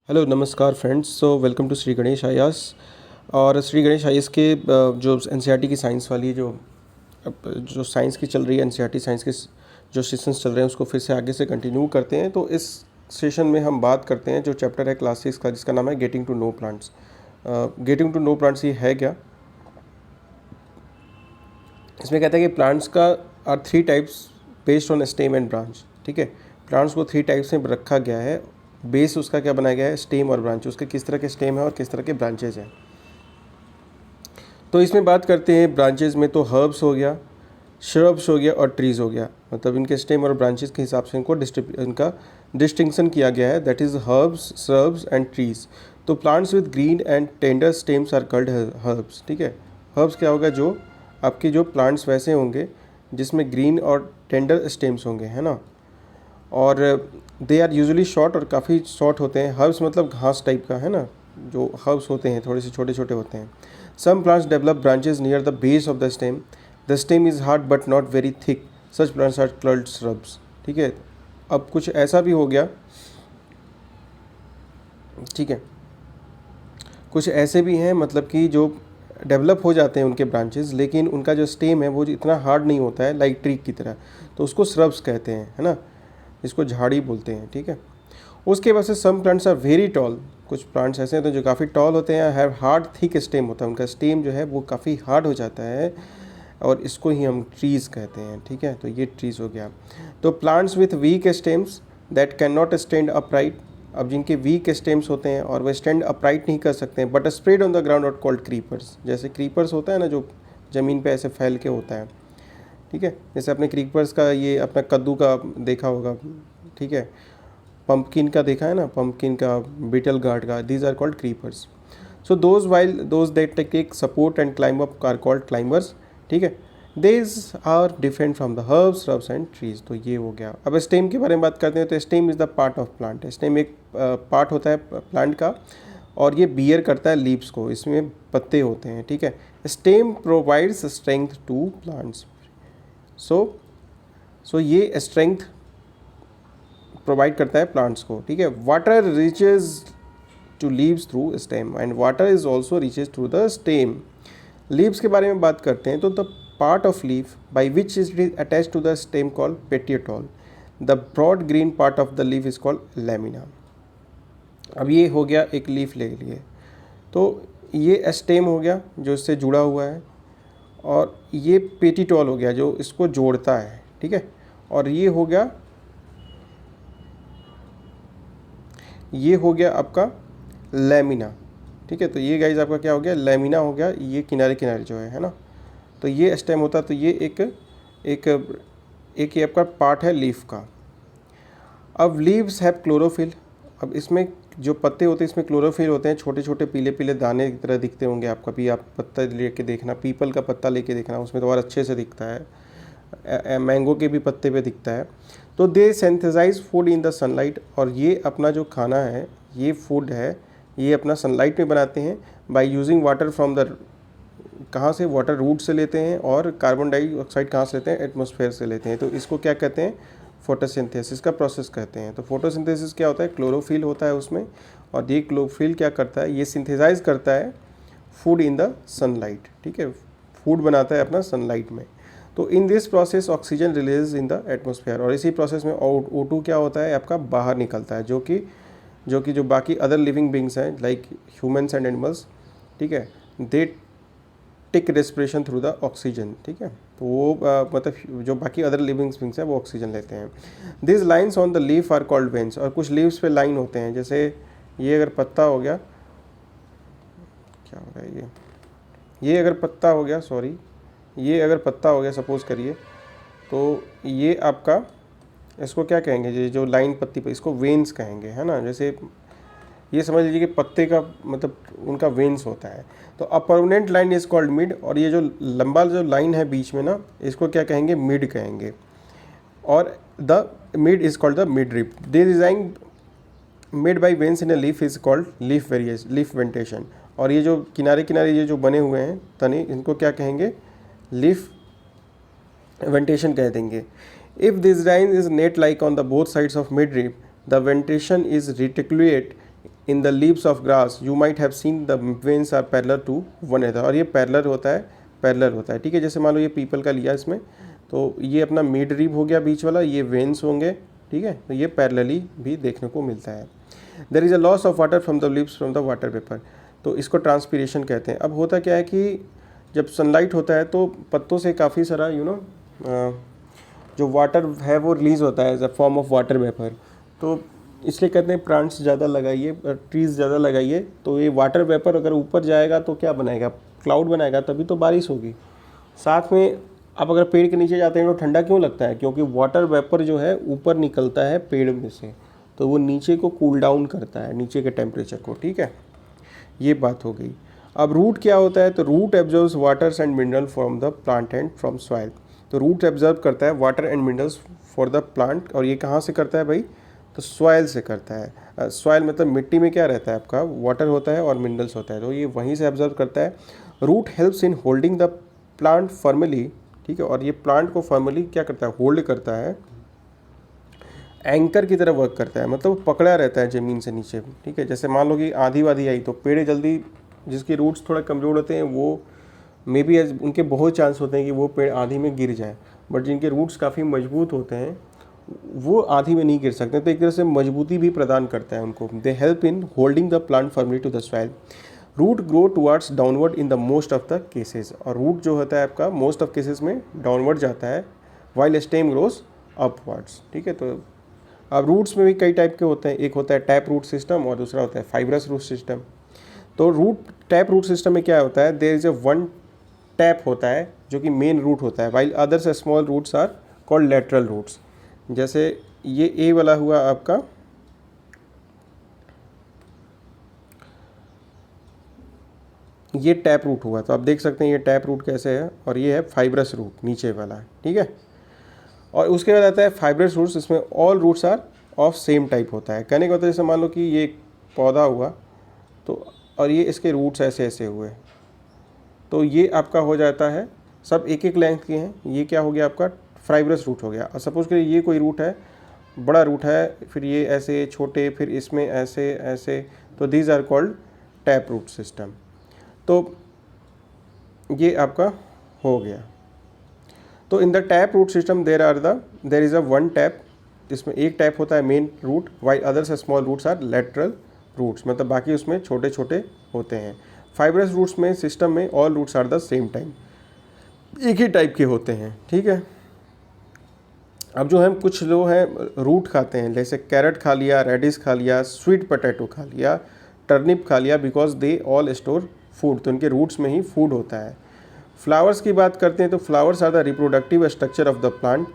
Hello नमस्कार friends. Welcome to Shri Ganesh Ayas. और श्री गणेश आयास के जो एनसीईआरटी की साइंस वाली जो साइंस की चल रही है, एनसीईआरटी साइंस के जो सेशंस चल रहे हैं उसको फिर से आगे से कंटिन्यू करते हैं। तो इस सेशन में हम बात करते हैं जो चैप्टर है क्लास 6 का, जिसका नाम है getting to know plants. Getting to know plants ये है क्या? इसमें कहता है कि प्लांट्स का are 3 types based on stem and branch. ठीक है, प्लांट्स को 3 टाइप्स में रखा गया है। बेस उसका क्या बनाया गया है? स्टेम और ब्रांच। उसके किस तरह के स्टेम है और किस तरह के ब्रांचेज हैं। तो इसमें बात करते हैं ब्रांचेज में, तो हर्ब्स हो गया, श्रब्स हो गया और ट्रीज़ हो गया। मतलब इनके स्टेम और ब्रांचेज के हिसाब से इनका डिस्टिंक्शन किया गया है, that is herbs, shrubs and trees. तो plants with green and tender stems are called herbs. ठीक है, हर्ब्स क्या होगा? जो आपके जो प्लांट्स वैसे होंगे जिसमें ग्रीन और टेंडर स्टेम्स होंगे, है ना। और दे आर यूजुअली शॉर्ट, और काफ़ी शॉर्ट होते हैं। हर्ब्स मतलब घास टाइप का, है ना। जो हर्ब्स होते हैं थोड़े से छोटे छोटे होते हैं। Some plants develop branches near the base of the stem. The stem is hard but not very thick. Such plants are called shrubs. ठीक है, अब कुछ ऐसा भी हो गया, ठीक है, कुछ ऐसे भी हैं मतलब कि जो डेवलप हो जाते हैं उनके ब्रांचेस, लेकिन उनका जो स्टेम है वो इतना हार्ड नहीं होता है, लाइक ट्री की तरह। तो उसको श्रब्स कहते हैं, है ना। इसको झाड़ी बोलते हैं। ठीक है, उसके बाद से some plants are very tall. कुछ प्लांट्स ऐसे हैं तो जो काफ़ी टॉल होते हैं, हैव हार्ड थिक स्टेम होता है। उनका स्टेम जो है वो काफ़ी हार्ड हो जाता है, और इसको ही हम ट्रीज़ कहते हैं। ठीक है, तो ये ट्रीज़ हो गया। तो plants with week stems that can not stand upright. अब जिनके वीक स्टेम्स होते हैं और वह स्टैंड अपराइट नहीं कर सकते हैं, but spread on the ground और कॉल्ड क्रीपर्स। जैसे क्रीपर्स होता है ना, जो ज़मीन पे ऐसे फैल के होता है। ठीक है, जैसे अपने क्रीपर्स का ये अपना कद्दू का देखा होगा। ठीक है, पंपकिन का देखा है ना, पंपकिन का, बीटल गार्ड का, these are called creepers. So those that take support and climb up are called climbers. ठीक है, these are different from the herbs, shrubs and trees. तो ये हो गया। अब स्टेम के बारे में बात करते हैं। तो stem is the part of plant. Stem एक पार्ट होता है प्लांट का, और ये बियर करता है लीव्स को। इसमें पत्ते होते हैं। ठीक है, stem provides strength to plants. So ये स्ट्रेंथ प्रोवाइड करता है प्लांट्स को। ठीक है, water reaches to leaves through stem and water is also reaches through the stem. Leaves के बारे में बात करते हैं। तो the part of leaf by which is attach to the stem called petiole. The broad green part of the leaf is called lamina. अब ये हो गया एक लीफ ले लिए। तो ये स्टेम हो गया जो इससे जुड़ा हुआ है, और ये पेटिटॉल हो गया जो इसको जोड़ता है। ठीक है, और ये हो गया आपका लैमिना। ठीक है, तो ये गाइज आपका क्या हो गया? लैमिना हो गया। ये किनारे किनारे जो है ना। तो ये स्टेम होता है। तो ये एक ये आपका पार्ट है लीफ का। अब लीव्स हैव क्लोरोफिल। अब इसमें जो पत्ते होते हैं इसमें क्लोरोफिल होते हैं। छोटे छोटे पीले पीले दाने की तरह दिखते होंगे आपका भी। आप पत्ता लेके देखना, पीपल का पत्ता लेके देखना, उसमें तो और अच्छे से दिखता है। मैंगो के भी पत्ते पे दिखता है। तो they synthesize food in the sunlight. और ये अपना जो खाना है, ये फूड है, ये अपना सनलाइट में बनाते हैं by using water from the, कहाँ से? वाटर रूट से लेते हैं, और कार्बन डाइऑक्साइड कहाँ से लेते हैं? एटमॉस्फेयर से लेते हैं। तो इसको क्या कहते हैं? फोटोसिंथेसिस का प्रोसेस कहते हैं। तो फोटोसिंथेसिस क्या होता है? क्लोरोफिल होता है उसमें, और ये क्लोरोफिल क्या करता है? ये सिंथेसाइज करता है फूड इन द सनलाइट। ठीक है, फूड बनाता है अपना सनलाइट में। तो in this process oxygen release in the atmosphere. और इसी प्रोसेस में O2 क्या होता है? आपका बाहर निकलता है, जो बाकी अदर लिविंग बींग्स हैं लाइक ह्यूमन्स एंड एनिमल्स। ठीक है, they take respiration through the oxygen. ठीक है, तो वो मतलब जो बाकी अदर लिविंग बींग्स हैं वो ऑक्सीजन लेते हैं। This lines on the leaf are called veins. और कुछ लीव्स पे लाइन होते हैं। जैसे ये अगर पत्ता हो गया, क्या हो रहा है ये अगर पत्ता हो गया, सॉरी, ये अगर पत्ता हो गया सपोज करिए, तो ये आपका, इसको क्या कहेंगे? ये जो लाइन पत्ती पे, इसको वेन्स कहेंगे, है ना। जैसे ये समझ लीजिए कि पत्ते का मतलब उनका वेन्स होता है। तो a permanent line is called mid. और ये जो लंबा जो लाइन है बीच में ना, इसको क्या कहेंगे? मिड कहेंगे। और the mid is called the midrib. This design made by veins in a leaf is called leaf venation. और ये जो किनारे किनारे ये जो बने हुए हैं तने, इनको क्या कहेंगे? लीफ वेंटेशन कह देंगे। If this design is net like on the both sides of midrib, the venation is reticulate in the leaves of grass you might have seen the veins are parallel to one another, और ये parallel होता है, ठीक है। जैसे मान लो ये people का लिया इसमें, तो ये अपना मिड रिब हो गया बीच वाला, ये वेन्स होंगे, ठीक है, तो ये पैरेलली भी देखने को मिलता है। There is a loss of water from the leaves from the water vapour, तो इसको ट्रांसपीरेशन कहते हैं। अब होता क्या है कि जब सनलाइट होता है तो पत्तों से काफ़ी सारा जो वाटर है वो रिलीज़ होता है as a form of water vapour, तो इसलिए कहते हैं प्लांट्स ज़्यादा लगाइए, ट्रीज़ ज़्यादा लगाइए, तो ये वाटर वेपर अगर ऊपर जाएगा तो क्या बनाएगा, क्लाउड बनाएगा, तभी तो बारिश होगी। साथ में आप अगर पेड़ के नीचे जाते हैं तो ठंडा क्यों लगता है, क्योंकि वाटर वेपर जो है ऊपर निकलता है पेड़ में से, तो वो नीचे को कूल डाउन करता है, नीचे के टेम्परेचर को, ठीक है, ये बात हो गई। अब रूट क्या होता है, तो root absorbs waters and mineral from the plant and from soil, तो रूट एब्जॉर्ब करता है water and minerals for the plant, और ये कहाँ से करता है भाई, तो सॉइल से करता है। सॉइल मतलब मिट्टी में क्या रहता है आपका, वाटर होता है और मिनरल्स होता है, तो ये वहीं से एब्जॉर्ब करता है। Root helps in holding the plant firmly, ठीक है, और ये प्लांट को फर्मली क्या करता है, होल्ड करता है, एंकर की तरह वर्क करता है, मतलब पकड़ा रहता है ज़मीन से नीचे, ठीक है। जैसे मान लो कि आंधी वाधी आई तो पेड़ जल्दी, जिसके रूट्स थोड़ा कमज़ोर होते हैं वो मे बी उनके बहुत चांस होते हैं कि वो पेड़ आंधी में गिर जाए, बट जिनके रूट्स काफ़ी मजबूत होते हैं वो आंधी में नहीं गिर सकते, तो एक तरह से मजबूती भी प्रदान करता है उनको। They help in holding the plant firmly to the soil. Root grow towards downward in the most of the cases, और रूट जो होता है आपका मोस्ट ऑफ केसेस में डाउनवर्ड जाता है, वाइल स्टेम ग्रोस अपवर्ड्स, ठीक है। तो अब रूट्स में भी कई टाइप के होते हैं, एक होता है टैप रूट सिस्टम और दूसरा होता है फाइब्रस रूट सिस्टम। तो टैप रूट सिस्टम में क्या होता है, there is a one tap होता है जो कि मेन रूट होता है, while others small roots are called lateral roots. जैसे ये ए वाला हुआ आपका, ये टैप रूट हुआ, तो आप देख सकते हैं ये टैप रूट कैसे है, और ये है फाइब्रस रूट नीचे वाला, ठीक है। और उसके बाद आता है फाइब्रस रूट्स, इसमें all roots are of same type होता है। कहने का मतलब जैसे मान लो कि ये एक पौधा हुआ, तो और ये इसके रूट्स ऐसे ऐसे हुए, तो ये आपका हो जाता है सब एक एक लेंथ के हैं, ये क्या हो गया आपका फाइब्रस रूट हो गया। और सपोज करिए ये कोई रूट है, बड़ा रूट है, फिर ये ऐसे छोटे, फिर इसमें ऐसे ऐसे, तो these are called tap root system. तो ये आपका हो गया। तो in the tap root system there is a one tap, इसमें एक टैप होता है main root, while others small roots are lateral roots, मतलब बाकी उसमें छोटे छोटे होते हैं। फाइब्रस रूट्स में सिस्टम में all roots are the same time, एक ही टाइप के होते हैं, ठीक है। अब जो हम कुछ लोग हैं रूट खाते हैं, जैसे कैरेट खा लिया, रेडिश खा लिया, स्वीट पोटैटो खा लिया, टर्निप खा लिया, because they all store food, तो उनके रूट्स में ही फूड होता है। फ्लावर्स की बात करते हैं तो flowers are the reproductive structure of the plant.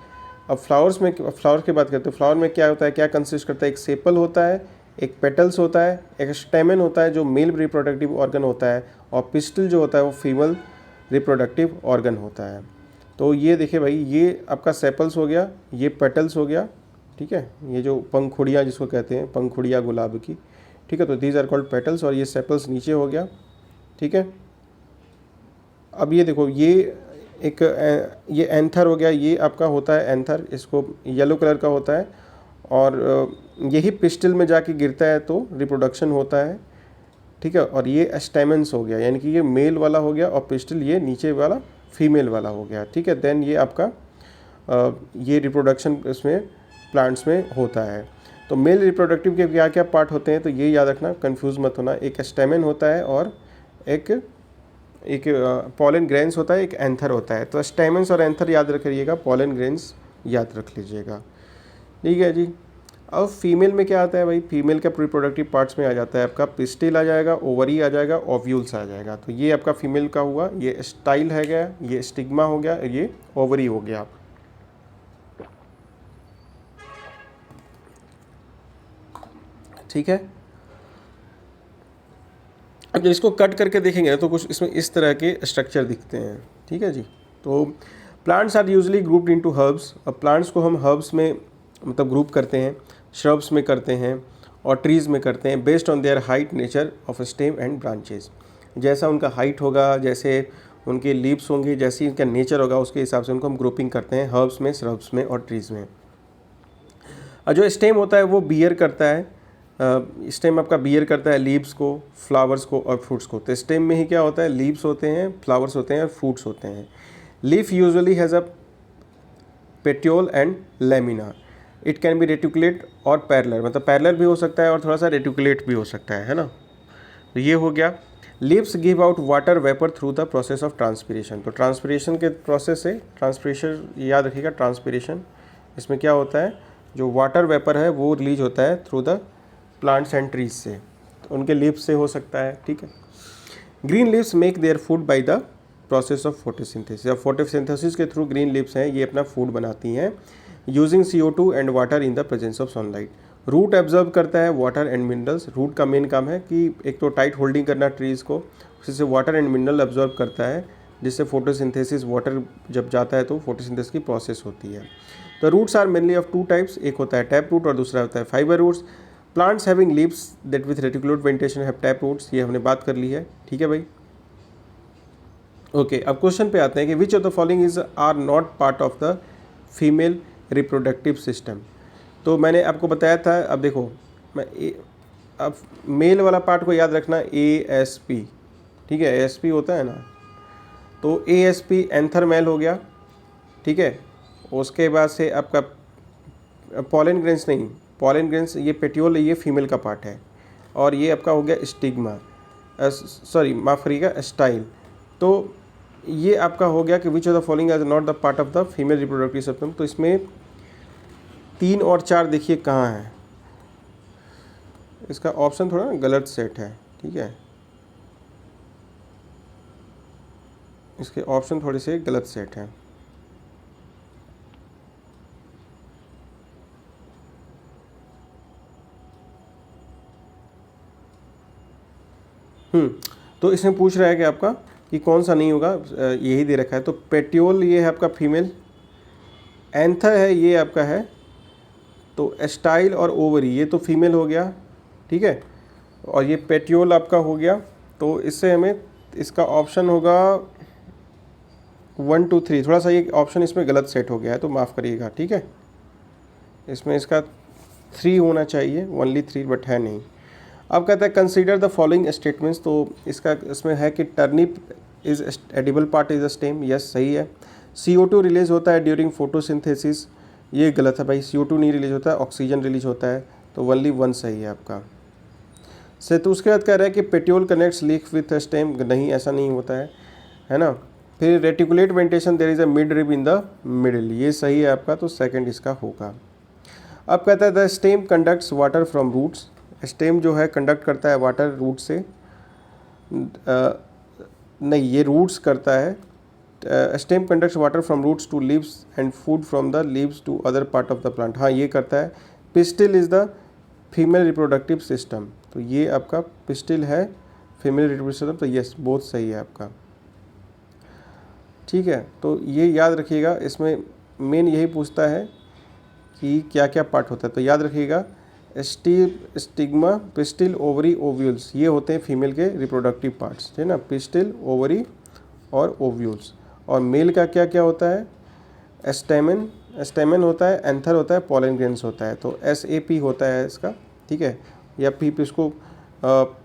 अब फ्लावर की बात करते हैं, फ्लावर में क्या होता है, क्या कंसिस्ट करता है, एक सेपल होता है, एक पेटल्स होता है, एक स्टेमन होता है जो मेल रिप्रोडक्टिव ऑर्गन होता है, और पिस्टल जो होता है वो फीमेल रिप्रोडक्टिव ऑर्गन होता है। तो ये देखिए भाई, ये आपका सेपल्स हो गया, ये पेटल्स हो गया, ठीक है, ये जो पंखुड़ियाँ जिसको कहते हैं, पंखुड़ियाँ गुलाब की, ठीक है, तो दीज आर कॉल्ड पेटल्स, और ये सेपल्स नीचे हो गया, ठीक है। अब ये देखो, ये एंथर हो गया, ये आपका होता है एंथर, इसको येलो कलर का होता है, और यही पिस्टल में जाके गिरता है तो रिप्रोडक्शन होता है, ठीक है। और ये स्टेमन्स हो गया, यानी कि ये मेल वाला हो गया, और पिस्टल ये नीचे वाला फीमेल वाला हो गया, ठीक है। देन ये आपका ये रिप्रोडक्शन इसमें प्लांट्स में होता है। तो मेल रिप्रोडक्टिव के क्या क्या पार्ट होते हैं, तो ये याद रखना, कंफ्यूज मत होना, एक स्टेमन होता है और एक पॉलन ग्रेन्स होता है, एक एंथर होता है। तो स्टेमन्स और एंथर याद रखिएगा, पॉलन ग्रेन्स याद रख लीजिएगा, ठीक है जी। अब फीमेल में क्या आता है भाई, फीमेल का रिप्रोडक्टिव पार्ट्स में आ जाता है आपका पिस्टिल आ जाएगा, ओवरी आ जाएगा, ओव्यूल्स आ जाएगा। तो ये आपका फीमेल का हुआ, ये स्टाइल है गया, ये स्टिग्मा हो गया, ये ओवरी हो गया। ठीक है। अब जब इसको कट करके देखेंगे तो कुछ इसमें इस तरह के स्ट्रक्चर दिखते हैं, ठीक है जी। तो plants are usually grouped into herbs. अब प्लांट्स को हम हर्ब्स में मतलब ग्रुप करते हैं, श्रब्स में करते हैं और ट्रीज़ में करते हैं, based on their height, nature of stem and branches. जैसा उनका हाइट होगा, जैसे उनके लीव्स होंगे, जैसी उनका नेचर होगा, उसके हिसाब से उनको हम ग्रुपिंग करते हैं हर्ब्स में, श्रब्स में और ट्रीज़ में। और जो स्टेम होता है वो बियर करता है, स्टेम आपका बियर करता है लीव्स को, फ्लावर्स को और फ्रूट्स को। तो स्टेम में ही क्या होता है, लीव्स होते हैं, फ्लावर्स होते हैं और फ्रूट्स होते हैं। Leaf usually has a petiole and lamina. It can be reticulate और पैरेलल, मतलब पैरेलल भी हो सकता है और थोड़ा सा रेटिकुलेट भी हो सकता है ना। तो ये हो गया। Leaves give out water vapour through the process of transpiration. तो ट्रांसपिरेशन के प्रोसेस से, ट्रांसपिरेशन याद रखिएगा, ट्रांसपिरेशन इसमें क्या होता है, जो वाटर वेपर है वो रिलीज होता है through the plants and trees से, तो उनके लीव्स से हो सकता है, ठीक है। Green leaves make their food by the process of photosynthesis. अब फोटोसिंथेसिस के थ्रू ग्रीन लीव्स हैं ये अपना फूड बनाती हैं using CO2 and water in the presence of sunlight. Root absorb करता है वाटर एंड मिनरल्स। रूट का मेन काम है कि एक तो टाइट होल्डिंग करना ट्रीज़ को, उसी से वाटर एंड मिनरल एब्जॉर्ब करता है, जिससे फोटोसिंथेसिस, वाटर जब जाता है तो फोटोसिंथेसिस की प्रोसेस होती है। तो roots are mainly of two types, एक होता है टैप रूट और दूसरा होता है fibre roots. Plants having leaves that with reticulate venation have tap roots, ये हमने बात कर ली है, ठीक है भाई। ओके, अब क्वेश्चन पे आते हैं कि which of the following is are not part of the female reproductive system. तो मैंने आपको बताया था, अब देखो अब मेल वाला पार्ट को याद रखना, ASP, ठीक है, ASP होता है ना, तो ASP एंथर मेल हो गया, ठीक है। उसके बाद से आपका पॉलन ग्रेन्स नहीं, पॉलन ग्रेन्स ये पेट्योल, ये फीमेल का पार्ट है, और ये आपका हो गया स्टिग्मा, सॉरी माफ करिएगा, स्टाइल। तो ये आपका हो गया कि which of the following is not the part of the female reproductive system. तो इसमें 3 और 4 देखिए कहाँ है, इसका ऑप्शन थोड़ा गलत सेट है, ठीक है, इसके ऑप्शन थोड़े से गलत सेट हैं। तो इसमें पूछ रहा है कि आपका कि कौन सा नहीं होगा, यही दे रखा है। तो पेट्योल ये है आपका फीमेल, एंथर है ये आपका है, तो स्टाइल और ओवरी ये तो फीमेल हो गया, ठीक है, और ये पेट्योल आपका हो गया। तो इससे हमें इसका ऑप्शन होगा 1 2 3, थोड़ा सा ये ऑप्शन इसमें गलत सेट हो गया है तो माफ़ करिएगा, ठीक है। इसमें इसका 3 होना चाहिए, ओनली 3, बट है नहीं। अब कहता है कंसीडर द फॉलोइंग स्टेटमेंट्स। तो इसका इसमें है कि turnip is edible part is a stem, yes सही है। CO2 रिलीज होता है ड्यूरिंग फोटोसिंथेसिस, ये गलत है भाई, CO2 नहीं रिलीज होता है, ऑक्सीजन रिलीज होता है, तो ओनली 1 सही है आपका। से तो उसके बाद कह रहा है कि petiole connects leaf with stem, नहीं ऐसा नहीं होता है ना। फिर reticulate venation there is a midrib in the middle, ये सही है आपका, तो सेकंड इसका होगा। अब कहता है the stem conducts water from roots. Stem जो है कंडक्ट करता है वाटर रूट से, नहीं ये रूट्स करता है। Stem conducts water from roots to leaves and food from the leaves to other part of the plant, हाँ ये करता है। Pistil is the female reproductive system, तो ये आपका पिस्टिल है फीमेल रिप्रोडक्टिव सिस्टम, तो यस बहुत सही है आपका, ठीक है। तो ये याद रखिएगा, इसमें मेन यही पूछता है कि क्या क्या पार्ट होता है, तो याद रखिएगा स्टिग्मा, पिस्टिल, ओवरी, ओव्यूल्स, ये होते हैं फीमेल के रिप्रोडक्टिव पार्ट्स, है ना, पिस्टिल, ओवरी और ओव्यूल्स। और मेल का क्या क्या होता है, स्टेमन, स्टेमन होता है, एंथर होता है, पॉलन ग्रेन्स होता है, तो SAP होता है इसका, ठीक है, या पी इसको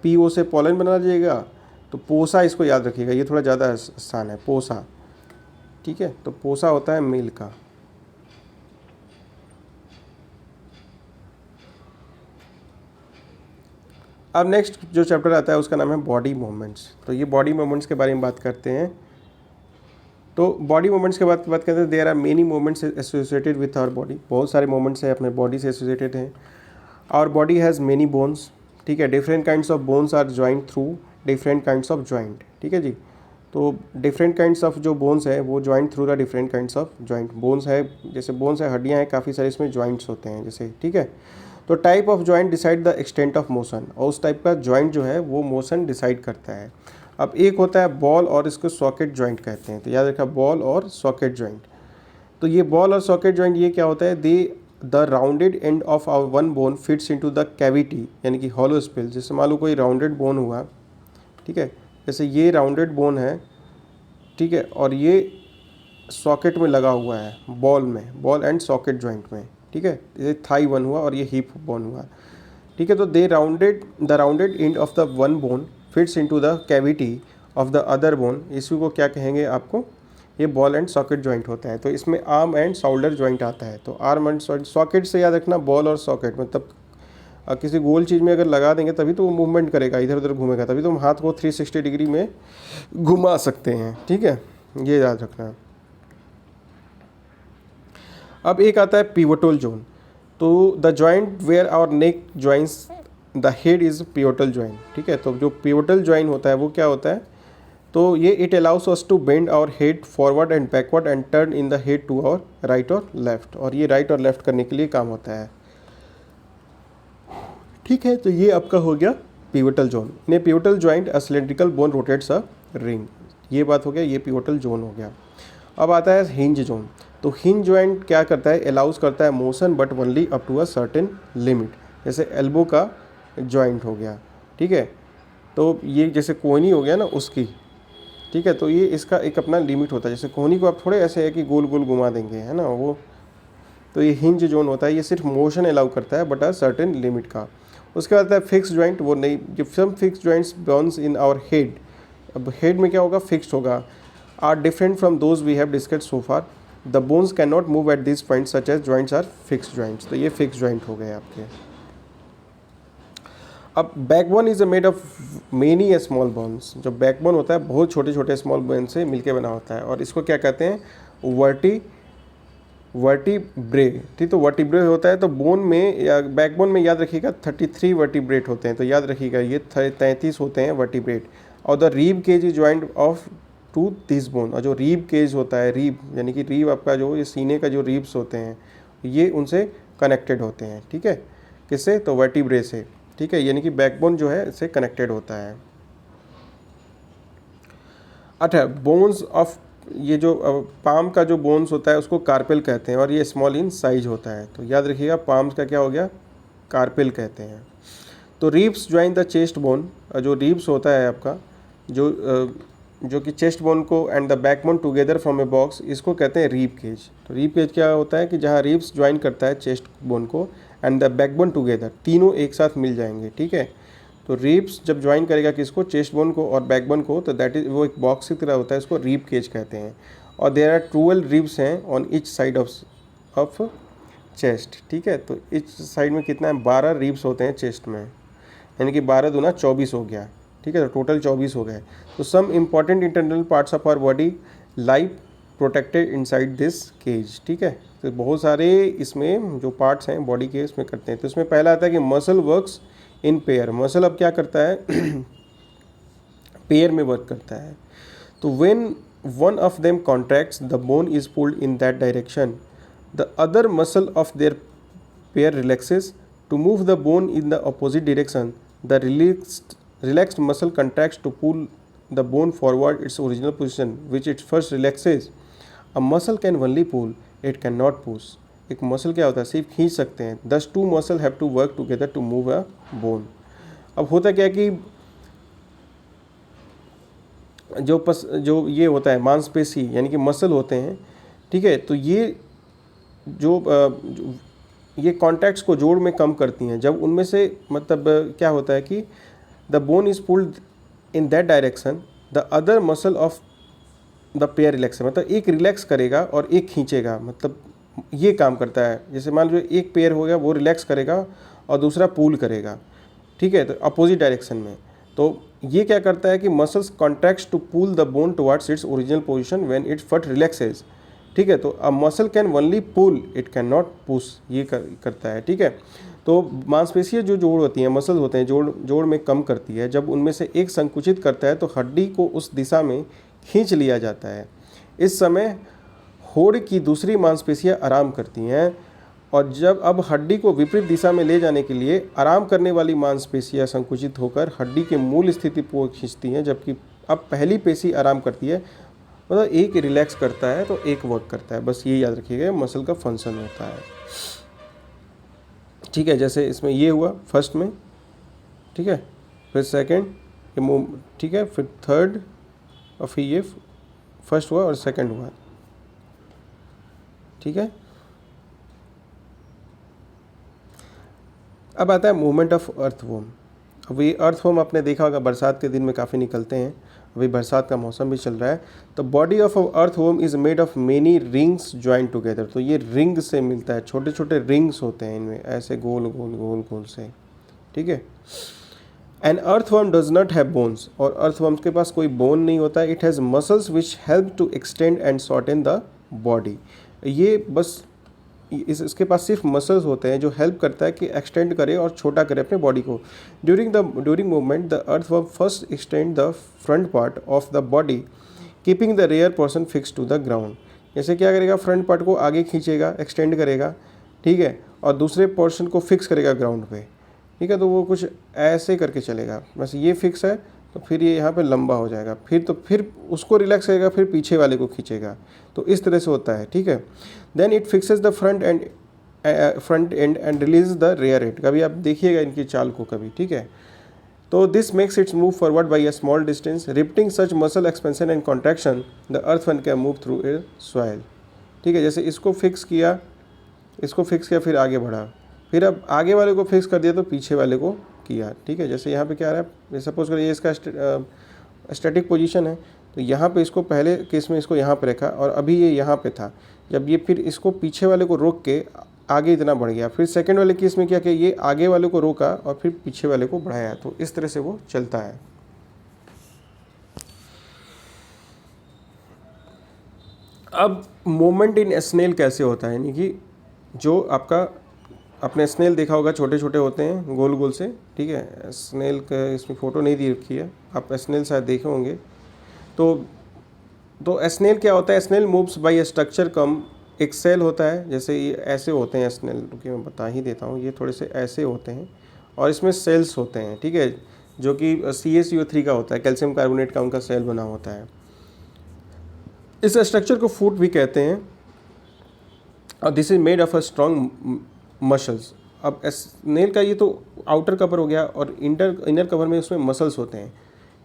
PO से पॉलन बना लीजिएगा, तो पोसा इसको याद रखिएगा, ये थोड़ा ज़्यादा आसान है, पोसा, ठीक है, तो पोसा होता है मेल का। अब नेक्स्ट जो चैप्टर आता है उसका नाम है बॉडी मूवमेंट्स। तो ये बॉडी मूवमेंट्स के बारे में बात करते हैं। तो बॉडी मूवमेंट्स के बात करते हैं, there are many movements associated with our body, बहुत सारे मूवमेंट्स हैं अपने बॉडी से एसोसिएटेड हैं। Our body has many bones, ठीक है, different kinds of bones are joint through different kinds of joint, ठीक है जी। तो डिफरेंट काइंड्स ऑफ जो बोन्स है वो joint through the different kinds of joint. Bones है, जैसे बोन्स है, हड्डियाँ हैं, काफ़ी सारे इसमें जॉइंट्स होते हैं जैसे, ठीक है। तो type of joint decide the extent of motion, और उस टाइप का जॉइंट जो है वो मोशन डिसाइड करता है। अब एक होता है बॉल और इसको सॉकेट जॉइंट कहते हैं, तो याद रखा बॉल और सॉकेट जॉइंट। तो ये बॉल और सॉकेट जॉइंट ये क्या होता है, they the rounded end of our one bone fits into the cavity, यानी कि हॉलो स्पेल। जैसे मान लो कोई राउंडेड बोन हुआ, ठीक है, जैसे ये राउंडेड बोन है, ठीक है, और ये सॉकेट में लगा हुआ है बॉल में, बॉल एंड सॉकेट जॉइंट में, ठीक है। ये थाई वन हुआ और ये हिप बोन हुआ। ठीक है। तो the rounded end of the one bone fits into the cavity of the other bone, इसी को क्या कहेंगे आपको, ये बॉल एंड सॉकेट जॉइंट होता है। तो इसमें आर्म एंड शोल्डर जॉइंट आता है। तो आर्म एंड सॉकेट से याद रखना, बॉल और सॉकेट मतलब किसी गोल चीज़ में अगर लगा देंगे तभी तो वो मूवमेंट करेगा, इधर उधर घूमेगा, तभी तो हम हाथ को 360 डिग्री में घुमा सकते हैं, ठीक है, ये याद रखना। अब एक आता है पिवोटल जोन। तो the joint where our neck joints the head is pivotal joint, ठीक है। तो जो पिवोटल जॉइंट होता है वो क्या होता है, तो ये it allows us to bend our head forward and backward and turn in the head to our right और लेफ्ट, और ये राइट और लेफ्ट करने के लिए काम होता है, ठीक है। तो ये आपका हो गया pivotal zone. In A pivotal joint a cylindrical bone rotates a ring, ये बात हो गया, ये पिवोटल जोन हो गया। अब आता है हिंज जोन। तो हिंज जॉइंट क्या करता है, अलाउज करता है motion but only up to a certain limit, जैसे एल्बो का जॉइंट हो गया, ठीक है। तो ये जैसे कोहनी हो गया ना उसकी, ठीक है। तो ये इसका एक अपना लिमिट होता है, जैसे कोहनी को आप थोड़े ऐसे है कि गोल गोल घुमा देंगे, है ना वो, तो ये हिंज जोन होता है, ये सिर्फ मोशन अलाउ करता है बट अ सर्टेन लिमिट का। उसके बाद आता है फिक्स जॉइंट, वो नहीं, जो some fix joints bones in our head, अब हेड में क्या होगा, फिक्स्ड होगा, are different from those we have discussed so far, the bones can not move at this point such as joints are fix joints, तो ये fix joint हो गए आपके। अब backbone is made of many small bones, जो backbone होता है बहुत छोटे छोटे स्मॉल बोन से मिलके बना होता है, और इसको क्या कहते हैं, वर्टिब्रे, ठीक। तो वर्टिब्रे होता है, तो बोन में या बैकबोन में याद रखिएगा 33 वर्टिब्रेट होते हैं, तो याद रखिएगा ये 33 होते हैं वर्टिब्रेट। और the rib cage is joint of to this bone, और जो रीब केज होता है, रीब यानी कि रीब आपका जो ये सीने का जो रीब्स होते हैं ये उनसे कनेक्टेड होते हैं, ठीक है, किससे, तो वर्टिब्रे से, ठीक है, यानी कि बैकबोन जो है इससे कनेक्टेड होता है। अच्छा, बोन्स ऑफ, ये जो पाम का जो बोन्स होता है उसको कार्पेल कहते हैं, और ये स्मॉल इन साइज होता है, तो याद रखिएगा पाम्स का क्या हो गया, कार्पेल कहते हैं। तो रीब्स ज्वाइन द चेस्ट बोन, जो रीब्स होता है आपका, जो कि चेस्ट बोन को and the backbone together from a box, इसको कहते हैं रीब केज। तो रीब केज क्या होता है कि जहाँ रीब्स ज्वाइन करता है चेस्ट बोन को एंड द बैकबोन टुगेदर, तीनों एक साथ मिल जाएंगे, ठीक है। तो रीब्स जब ज्वाइन करेगा किसको, चेस्ट बोन को और बैकबोन को, तो दैट इज वो एक बॉक्स की तरह होता है, इसको रीब केज कहते हैं। और देयर आर 12 रिब्स हैं on each side of chest, ठीक है। तो इस साइड में कितना है, 12 रिब्स होते हैं चेस्ट में, यानी कि 12 दूना 24 हो गया, ठीक है। तो टोटल 24 हो गए। तो some important internal parts of our body lie protected inside this cage, ठीक है। तो बहुत सारे इसमें जो पार्ट्स हैं बॉडी के इसमें करते हैं। तो इसमें पहला आता है कि muscle works in pair, muscle अब क्या करता है पेयर में वर्क करता है। तो when one of them contracts the bone is pulled in that direction, the other muscle of their pair relaxes to move the bone in the opposite direction, the relaxed muscle contracts to pull the bone forward its original position which it first relaxes. A muscle can only pull, it cannot push. एक muscle क्या होता है, सिर्फ खींच सकते हैं। Thus two muscle have to work together to move a bone. अब होता क्या कि जो ये होता है मांसपेशी यानी कि मसल होते हैं, ठीक है। तो ये ये कॉन्टैक्ट्स को जोड़ में कम करती हैं। जब उनमें से मतलब क्या होता है कि the bone is pulled in that direction, the other muscle of the pair relax, मतलब एक रिलैक्स करेगा और एक खींचेगा, मतलब ये काम करता है। जैसे मान लो एक पेयर हो गया वो रिलैक्स करेगा और दूसरा पुल करेगा, ठीक है, तो अपोजिट डायरेक्शन में। तो ये क्या करता है कि muscles contracts to pull the bone towards its original position when it फट रिलैक्सेस, ठीक है। तो a muscle can only pull, it can not push, ये करता है, ठीक है। तो मांसपेशियाँ जो जोड़ होती हैं, मसल होते हैं, जोड़ में कम करती है। जब उनमें से एक संकुचित करता है तो हड्डी को उस दिशा में खींच लिया जाता है। इस समय होड़ की दूसरी मांसपेशियाँ आराम करती हैं, और जब अब हड्डी को विपरीत दिशा में ले जाने के लिए आराम करने वाली मांसपेशियाँ संकुचित होकर हड्डी के मूल स्थिति को खींचती हैं, जबकि अब पहली पेशी आराम करती है। मतलब एक रिलैक्स करता है तो एक वर्क करता है, बस ये याद रखिएगा मसल का फंक्शन होता है, ठीक है। जैसे इसमें ये हुआ फर्स्ट में, ठीक है, फिर सेकंड ये मूव, ठीक है, फिर थर्ड, और फिर ये फर्स्ट हुआ और सेकंड हुआ, ठीक है। अब आता है मूवमेंट ऑफ अर्थवर्म। अब ये अर्थवर्म आपने देखा होगा बरसात के दिन में काफ़ी निकलते हैं, अभी बरसात का मौसम भी चल रहा है। तो body of earthworm is made of many rings join together. तो ये रिंग से मिलता है, छोटे छोटे रिंग्स होते हैं इनमें, ऐसे गोल गोल गोल गोल से, ठीक है। An earthworm does not have bones, और अर्थवर्म के पास कोई बोन नहीं होता है। It has muscles which help to extend and shorten the body. ये बस इसके पास सिर्फ मसल्स होते हैं जो हेल्प करता है कि एक्सटेंड करे और छोटा करे अपने बॉडी को। During movement the earthworm first extend the front part of the body keeping the rear portion fix to the ground. जैसे क्या करेगा, फ्रंट पार्ट को आगे खींचेगा, एक्सटेंड करेगा, ठीक है, और दूसरे पोर्शन को फिक्स करेगा ग्राउंड पे, ठीक है। तो वो कुछ ऐसे करके चलेगा, बस ये फिक्स है तो फिर ये यहाँ पे लंबा हो जाएगा, फिर उसको रिलैक्स करेगा, फिर पीछे वाले को खींचेगा। तो इस तरह से होता है, ठीक है। Then it fixes the front end and release the rear end. कभी आप देखिएगा इनकी चाल को कभी, ठीक है। तो this makes it's move forward by a small distance repeating such muscle expansion and contraction the earthworm can move through a soil, ठीक है। जैसे इसको फिक्स किया फिर आगे बढ़ा, फिर अब आगे वाले को फिक्स कर दिया तो पीछे वाले को किया, ठीक है। जैसे यहाँ पे क्या आ रहा है, सपोज करिए इसका स्टैटिक पोजीशन है, तो यहाँ पे इसको पहले केस में इसको यहाँ पे रखा और अभी ये यहाँ पे था, जब ये फिर इसको पीछे वाले को रोक के आगे इतना बढ़ गया, फिर सेकंड वाले केस में क्या किया, ये आगे वाले को रोका और फिर पीछे वाले को बढ़ाया। तो इस तरह से वो चलता है। अब मोमेंट इन स्नेल कैसे होता है, यानी कि जो आपका आपने स्नेल देखा होगा, छोटे छोटे होते हैं गोल गोल से, ठीक है। स्नेल का इसमें फ़ोटो नहीं दी रखी है, आप स्नेल शायद देखे होंगे। तो स्नेल क्या होता है, snail moves by a structure come, एक सेल होता है, जैसे ये ऐसे होते हैं स्नेल, क्योंकि मैं बता ही देता हूँ, ये थोड़े से ऐसे होते हैं और इसमें सेल्स होते हैं, ठीक है, जो कि CaCO3 का होता है, कैल्शियम कार्बोनेट का उनका सेल बना होता है। इस स्ट्रक्चर को फूट भी कहते हैं और this is made of a strong muscles. अब स्नेल का ये तो आउटर कवर हो गया और इनर कवर में उसमें मसल्स होते हैं,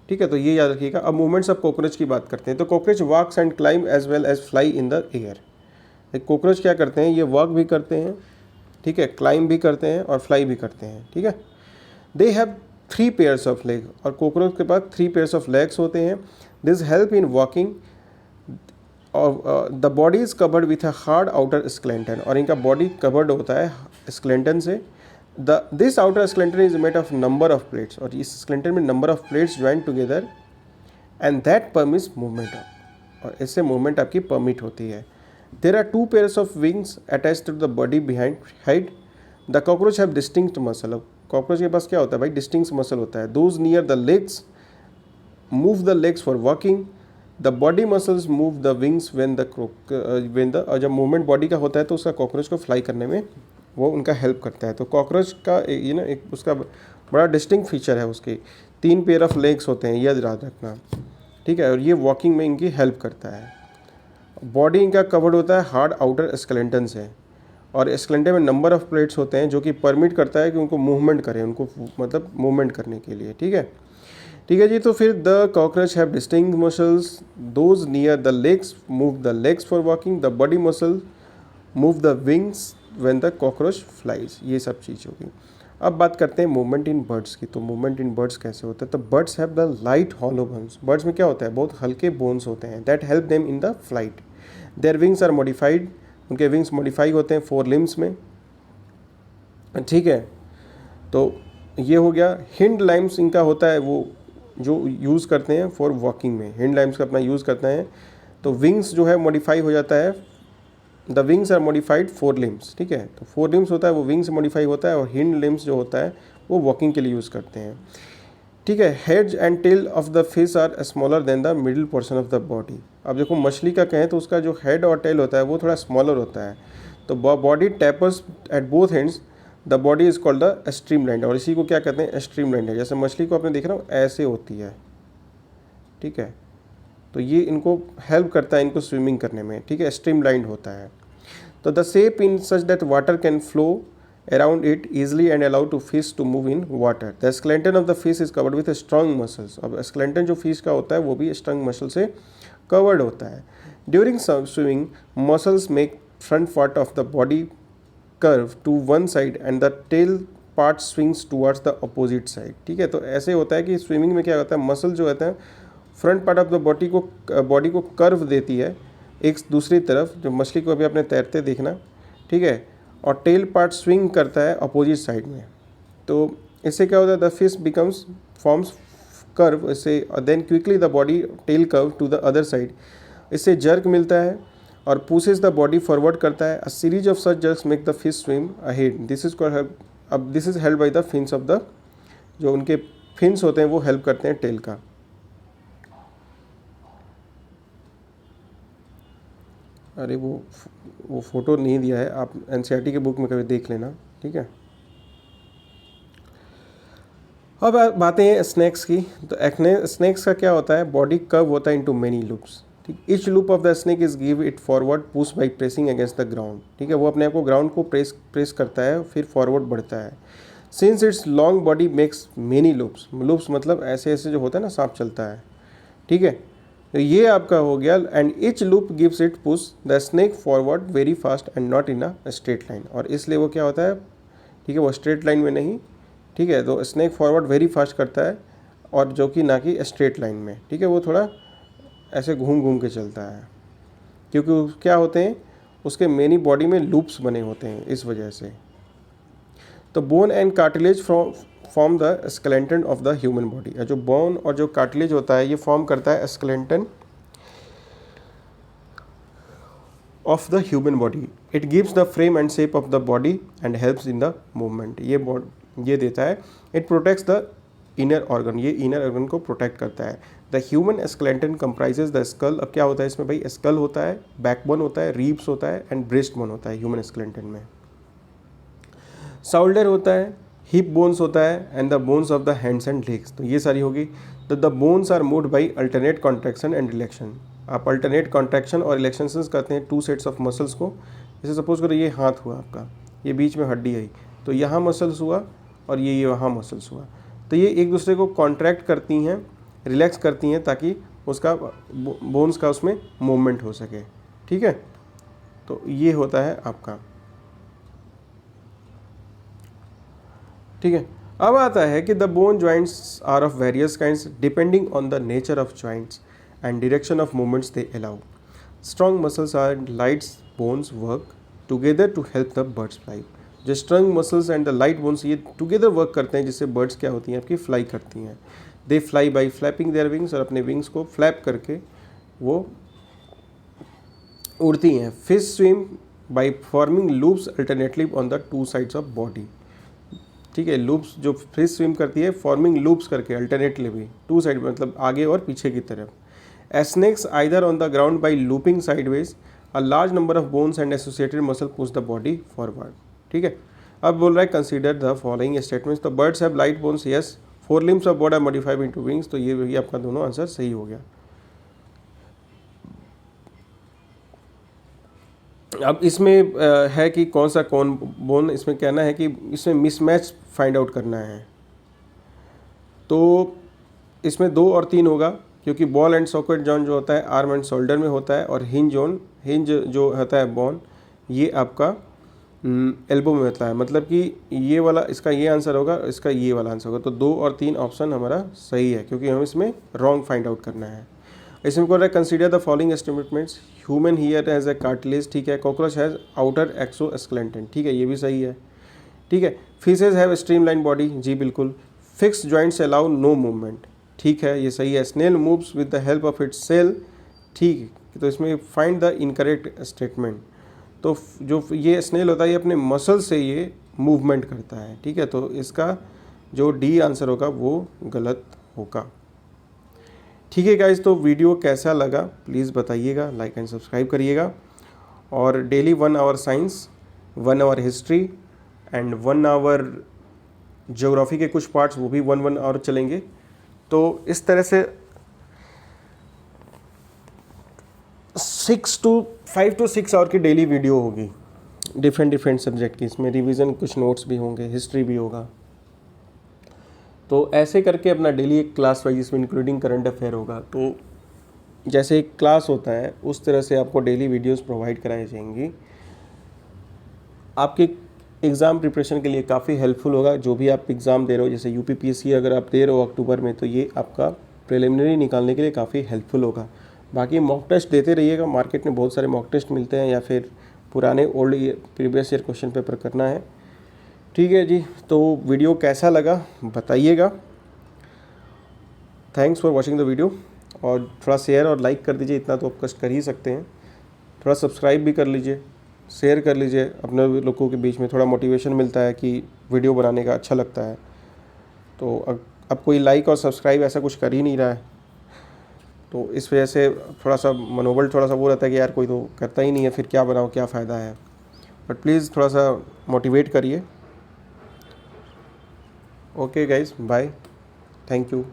ठीक है। तो ये याद रखिएगा। अब मूवमेंट्स ऑफ कॉकरोच की बात करते हैं। तो cockroach walks and climb as well as fly in the air. Cockroach क्या करते हैं, ये वॉक भी करते हैं, ठीक है, क्लाइंब भी करते हैं और फ्लाई भी करते हैं, ठीक है। They have 3 pairs of leg, और कॉकरोच के पास 3 पेयर्स ऑफ लेग्स होते हैं। दिस हेल्प इन वॉकिंग और the body is covered with a hard outer skeleton, और इनका बॉडी कवर्ड होता है स्केलेटन से। This outer skeleton is made of number of plates, और इस स्केलेटन में number of plates join together and that permits movement, और इससे मूवमेंट आपकी परमिट होती है। There are 2 pairs of wings attached to the body behind head. The cockroach have distinct muscle. अब cockroach के पास क्या होता है भाई, डिस्टिंक्ट मसल होता है। Those near the legs move the legs for walking, the body muscles move the wings when the और जब मूवमेंट बॉडी का होता है तो उसका कॉकरोच को फ्लाई करने में वो उनका हेल्प करता है। तो कॉकरोच का ये ना एक उसका बड़ा डिस्टिंक्ट फीचर है, उसके 3 पेयर ऑफ लेग्स होते हैं, याद रखना, ठीक है। और ये वॉकिंग में इनकी हेल्प करता है। बॉडी इनका कवर्ड होता है हार्ड आउटर स्केलेटन से, और स्केलेटन में नंबर ऑफ प्लेट्स होते हैं जो कि परमिट करता है कि उनको मूवमेंट करें, उनको मतलब मूवमेंट करने के लिए, ठीक है। ठीक है जी। तो फिर the cockroach have distinct muscles, those near the legs move the legs for walking, the body muscle move the wings when the cockroach flies. ये सब चीज़ होगी। अब बात करते हैं मूवमेंट इन बर्ड्स की। तो मूवमेंट इन बर्ड्स कैसे होता है, तो birds have the light hollow bones. Birds में क्या होता है, बहुत हल्के बोन्स होते हैं, that help them in the flight. Their wings are modified, उनके विंग्स मॉडिफाई होते हैं 4 लिम्स में, ठीक है। तो ये हो गया। हिंड लाइम्स इनका होता है वो जो यूज़ करते हैं फॉर वॉकिंग में, हिंड लाइम्स का अपना यूज़ करते हैं। तो विंग्स जो है मॉडिफाई हो जाता है, the wings are modified 4 limbs, ठीक है। तो 4 लिम्स होता है वो विंग्स मॉडिफाई होता है, और हिंड लिम्स जो होता है वो वॉकिंग के लिए यूज़ करते हैं, ठीक है। Heads and tail of the fish are smaller than the middle portion of the body. अब देखो मछली का कहें तो उसका जो हेड और टेल होता है वो थोड़ा स्मॉलर होता है। तो body tapers at both ends, the body is called the streamline, और इसी को क्या कहते हैं, स्ट्रीमलाइन है। जैसे मछली को आपने देखा ना ऐसे होती है, ठीक है। तो ये इनको हेल्प करता है इनको स्विमिंग करने में, ठीक है, स्ट्रीमलाइन होता है। तो the shape in such that water can flow around it easily and allow to fish to move in water. The skeleton of the fish is covered with strong muscles. अब skeleton जो fish का होता है वो भी strong muscle से covered होता है. During swimming, muscles make front part of the body curve to one side and the tail part swings towards the opposite side. ठीक है, तो ऐसे होता है कि स्विमिंग में क्या होता है, मसल जो होता है front part of the body को कर्व देती है एक दूसरी तरफ, जो मछली को अभी आपने तैरते देखना, ठीक है, और टेल पार्ट स्विंग करता है अपोजिट साइड में। तो इससे क्या होता है, the fish becomes forms curve, इससे then quickly the body tail curve to the other side, इससे जर्क मिलता है और पुशेस द बॉडी फॉरवर्ड करता है। A series of such jerks make the fish swim ahead, this is help by the fins of the, जो उनके fins होते हैं वो हेल्प करते हैं टेल का। अरे वो फोटो नहीं दिया है, आप एनसीईआरटी के बुक में कभी देख लेना, ठीक है। अब बातें हैं स्नैक्स की। तो स्नैक्स का क्या होता है, बॉडी कर्व होता है इनटू मेनी लूप्स। ठीक, each loop of the snake is give it forward push by pressing against the ground. ठीक है, वो अपने आप को ग्राउंड को प्रेस करता है, फिर फॉरवर्ड बढ़ता है। Since it's long body makes many loops मतलब ऐसे ऐसे जो होता है ना, सांप चलता है। ठीक है, तो ये आपका हो गया। And each loop gives it push the snake forward very fast and not in a straight line, और इसलिए वो क्या होता है, ठीक है, वो स्ट्रेट लाइन में नहीं, ठीक है, तो स्नैक फॉरवर्ड वेरी फास्ट करता है, और जो कि ना कि स्ट्रेट लाइन में। ठीक है, वो थोड़ा ऐसे घूम घूम के चलता है, क्योंकि क्या होते हैं, उसके मेनी बॉडी में लूप्स बने होते हैं, इस वजह से। तो bone and cartilage form the skeleton of the human body. जो बोन और जो कार्टिलेज होता है ये फॉर्म करता है skeleton of the human body. It gives the frame and shape of the body and helps in the movement. ये देता है। It protects the inner organ, ये इनर ऑर्गन को प्रोटेक्ट करता है। The human skeleton comprises the skull. अब क्या होता है इसमें भाई, स्कल होता है, बैकबोन होता है, रीब्स होता है एंड ब्रेस्ट बोन होता है ह्यूमन स्केलेटन में। शोल्डर होता है, हिप बोन्स होता है and the bones of the hands and legs. तो ये सारी होगी। तो the bones are moved by alternate contraction and relaxation. आप अल्टरनेट कॉन्ट्रैक्शन और रिलैक्शंस करते हैं टू सेट्स ऑफ मसल्स को। जैसे सपोज करो ये हाथ हुआ आपका, ये बीच में हड्डी आई, तो यहाँ मसल्स हुआ और ये वहाँ मसल्स हुआ। तो ये एक दूसरे को कॉन्ट्रैक्ट करती हैं, रिलैक्स करती हैं, ताकि उसका बोन्स का उसमें मूवमेंट हो सके। ठीक है, तो ये होता है आपका। ठीक है, अब आता है कि the bone joints are of various kinds depending on the nature of joints and direction of movements they allow. Strong muscles are light bones work together to help the birds fly. जो strong muscles and the light bones ये together work करते हैं, जिससे birds क्या होती हैं आपकी, fly करती हैं। They fly by flapping their wings, और अपने विंग्स को फ्लैप करके वो उड़ती हैं। Fish swim by forming loops alternately on the two sides of body. ठीक है, लूप्स जो फिश स्विम करती है फॉर्मिंग लूप्स करके अल्टरनेटली भी टू साइड, मतलब आगे और पीछे की तरफ। Snakes either on the ground by looping sideways. A large number of bones and associated muscle push the body forward. ठीक है, अब बोल रहा है कंसीडर द फॉलोइंग स्टेटमेंट्स। तो birds have light bones, yes. Four limbs of bird are modified into wings, तो ये आपका दोनों आंसर सही हो गया। अब इसमें है कि कौन बोन, इसमें कहना है कि इसमें मिसमैच फाइंड आउट करना है। तो इसमें 2 और 3 होगा, क्योंकि बॉल एंड सॉकेट जॉन जो होता है आर्म एंड शोल्डर में होता है, और हिंज जो होता है बोन, ये आपका एल्बो में होता है। मतलब कि ये वाला, इसका ये आंसर होगा, इसका ये वाला आंसर होगा। तो 2 और 3 ऑप्शन हमारा सही है, क्योंकि हम इसमें रॉन्ग फाइंड आउट करना है। इसमें बोल रहा है consider the following statements. Human here has a cartilage, ठीक है। कॉकरोच हैज़ आउटर एक्सोस्केलेटन, ठीक है, ये भी सही है। ठीक है, फिशेज हैव स्ट्रीमलाइन बॉडी, जी बिल्कुल। Fix joints allow no movement, ठीक है, ये सही है। Snail moves with the help of its shell, ठीक। तो इसमें फाइंड द इनकरेक्ट स्टेटमेंट। तो जो ये स्नेल होता है ये अपने मसल से ये मूवमेंट करता है, ठीक है। तो इसका जो डी आंसर होगा वो गलत होगा। ठीक है गाइज, तो वीडियो कैसा लगा प्लीज़ बताइएगा, लाइक एंड सब्सक्राइब करिएगा। और daily 1 hour science, 1 hour history and 1 hour geography के कुछ पार्ट्स वो भी 1 आवर चलेंगे। तो इस तरह से 5 to 6 आवर की डेली वीडियो होगी डिफरेंट सब्जेक्ट की। इसमें रिवीजन, कुछ नोट्स भी होंगे, हिस्ट्री भी होगा। तो ऐसे करके अपना डेली एक क्लास वाइज, इसमें इंक्लूडिंग करंट अफेयर होगा। तो जैसे एक क्लास होता है उस तरह से आपको डेली वीडियोस प्रोवाइड कराई जाएंगी। आपके एग्ज़ाम प्रिपरेशन के लिए काफ़ी हेल्पफुल होगा। जो भी आप एग्ज़ाम दे रहे हो, जैसे यूपीपीएससी अगर आप दे रहे हो अक्टूबर में, तो ये आपका प्रिलिमिनरी निकालने के लिए काफ़ी हेल्पफुल होगा। बाकी मॉक टेस्ट देते रहिएगा, मार्केट में बहुत सारे मॉक टेस्ट मिलते हैं, या फिर पुराने old previous year question paper करना है। ठीक है जी, तो वीडियो कैसा लगा बताइएगा। Thanks for watching the video, और थोड़ा शेयर और लाइक कर दीजिए, इतना तो आप कष्ट कर ही सकते हैं। थोड़ा सब्सक्राइब भी कर लीजिए, शेयर कर लीजिए, अपने लोगों के बीच में थोड़ा मोटिवेशन मिलता है कि वीडियो बनाने का अच्छा लगता है। तो अब कोई लाइक और सब्सक्राइब ऐसा कुछ कर ही नहीं रहा है, तो इस वजह से थोड़ा सा मनोबल थोड़ा सा वो रहता है कि यार कोई तो करता ही नहीं है, फिर क्या बनाओ, क्या फ़ायदा है। बट प्लीज़ थोड़ा सा मोटिवेट करिए। Okay guys, bye, thank you.